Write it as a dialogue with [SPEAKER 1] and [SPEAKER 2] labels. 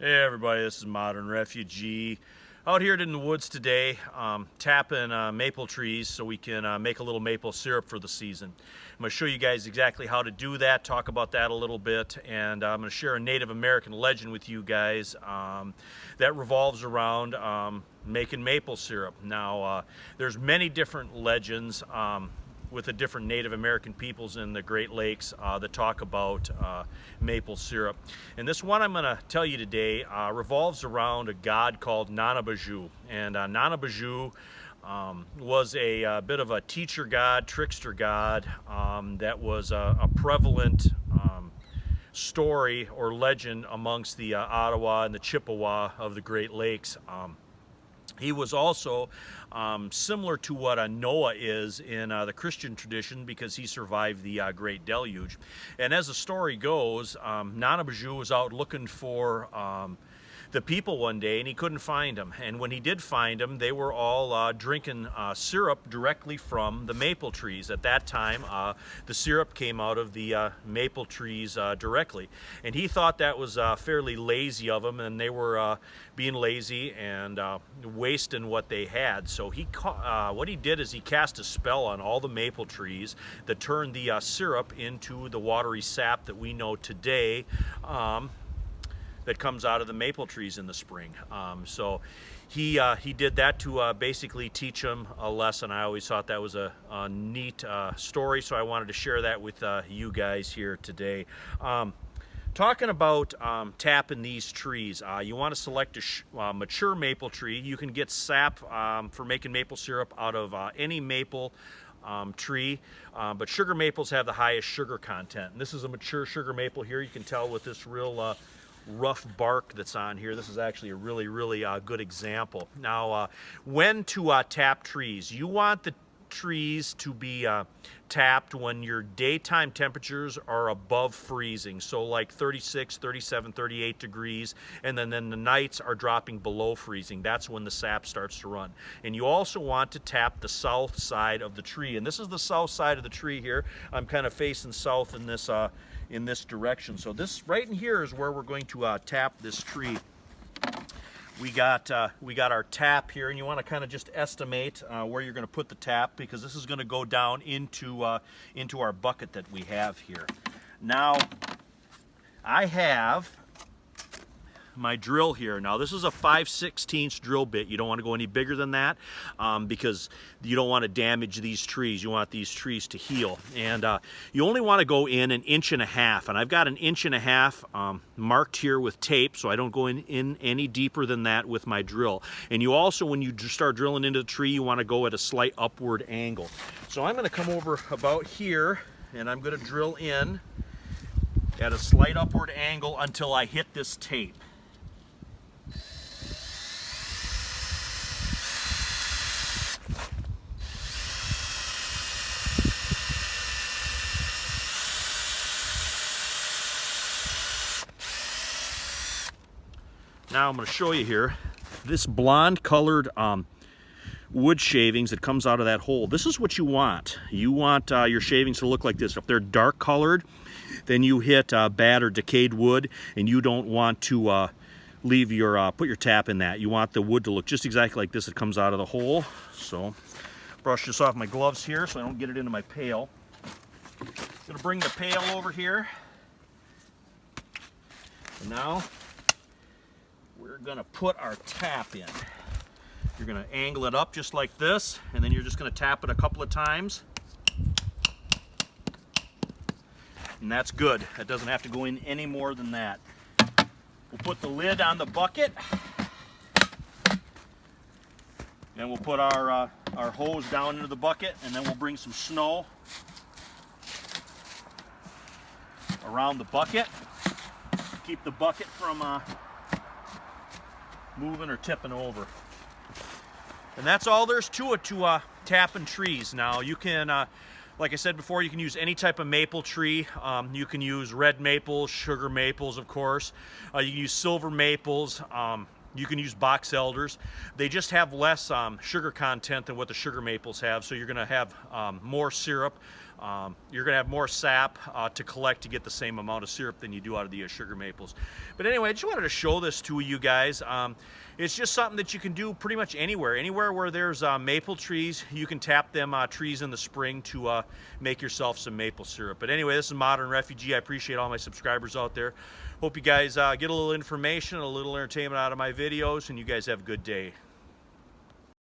[SPEAKER 1] Hey everybody, this is Modern Refugee. Out here in the woods today, tapping maple trees so we can make a little maple syrup for the season. I'm going to show you guys exactly how to do that, talk about that a little bit, and I'm going to share a Native American legend with you guys that revolves around making maple syrup. Now, there's many different legends with the different Native American peoples in the Great Lakes that talk about maple syrup. And this one I'm going to tell you today revolves around a god called Nanabaju. And Nanabaju was a bit of a teacher god, trickster god that was a prevalent story or legend amongst the Ottawa and the Chippewa of the Great Lakes. He was also similar to what Noah is in the Christian tradition because he survived the Great Deluge. And as the story goes, Nanabaju was out looking for the people one day and he couldn't find them. And when he did find them, they were all drinking syrup directly from the maple trees. At that time, the syrup came out of the maple trees directly. And he thought that was fairly lazy of them, and they were being lazy and wasting what they had. So what he did is he cast a spell on all the maple trees that turned the syrup into the watery sap that we know today that comes out of the maple trees in the spring. So he did that to basically teach them a lesson. I always thought that was a neat story, so I wanted to share that with you guys here today. Talking about tapping these trees, you want to select a mature maple tree. You can get sap for making maple syrup out of any maple tree, but sugar maples have the highest sugar content. And this is a mature sugar maple here. You can tell with this real rough bark that's on here. This is actually a really good example. Now, when to tap trees, you want the trees to be tapped when your daytime temperatures are above freezing, so like 36, 37, 38 degrees, and then the nights are dropping below freezing. That's when the sap starts to run. And you also want to tap the south side of the tree, and this is the south side of the tree here. I'm kind of facing south in this direction, so this right in here is where we're going to tap this tree. We got our tap here, and you want to kind of just estimate where you're going to put the tap, because this is going to go down into our bucket that we have here. Now, I have my drill here. Now, this is a 5/16 drill bit. You don't want to go any bigger than that because you don't want to damage these trees. You want these trees to heal. And you only want to go in 1.5 inches. And I've got 1.5 inches marked here with tape, so I don't go in any deeper than that with my drill. And you also, when you start drilling into the tree, you want to go at a slight upward angle. So I'm going to come over about here, and I'm going to drill in at a slight upward angle until I hit this tape. Now I'm going to show you here, this blonde colored wood shavings that comes out of that hole. This is what you want. You want your shavings to look like this. If they're dark colored, then you hit bad or decayed wood, and you don't want to leave your put your tap in that. You want the wood to look just exactly like this that comes out of the hole. So brush this off my gloves here so I don't get it into my pail. I'm going to bring the pail over here. And now we're going to put our tap in. You're going to angle it up just like this, and then you're just going to tap it a couple of times. And that's good. That doesn't have to go in any more than that. We'll put the lid on the bucket. Then we'll put our hose down into the bucket, and then we'll bring some snow around the bucket. Keep the bucket from moving or tipping over. And that's all there's to it, to tapping trees. Now you can, like I said before, you can use any type of maple tree. You can use red maples, sugar maples, of course. You can use silver maples. You can use box elders. They just have less sugar content than what the sugar maples have, so you're going to have more syrup. You're going to have more sap to collect to get the same amount of syrup than you do out of the sugar maples. But anyway, I just wanted to show this to you guys. It's just something that you can do pretty much anywhere. Anywhere where there's maple trees, you can tap them trees in the spring to make yourself some maple syrup. But anyway, this is Modern Refugee. I appreciate all my subscribers out there. Hope you guys get a little information, a little entertainment out of my videos, and you guys have a good day.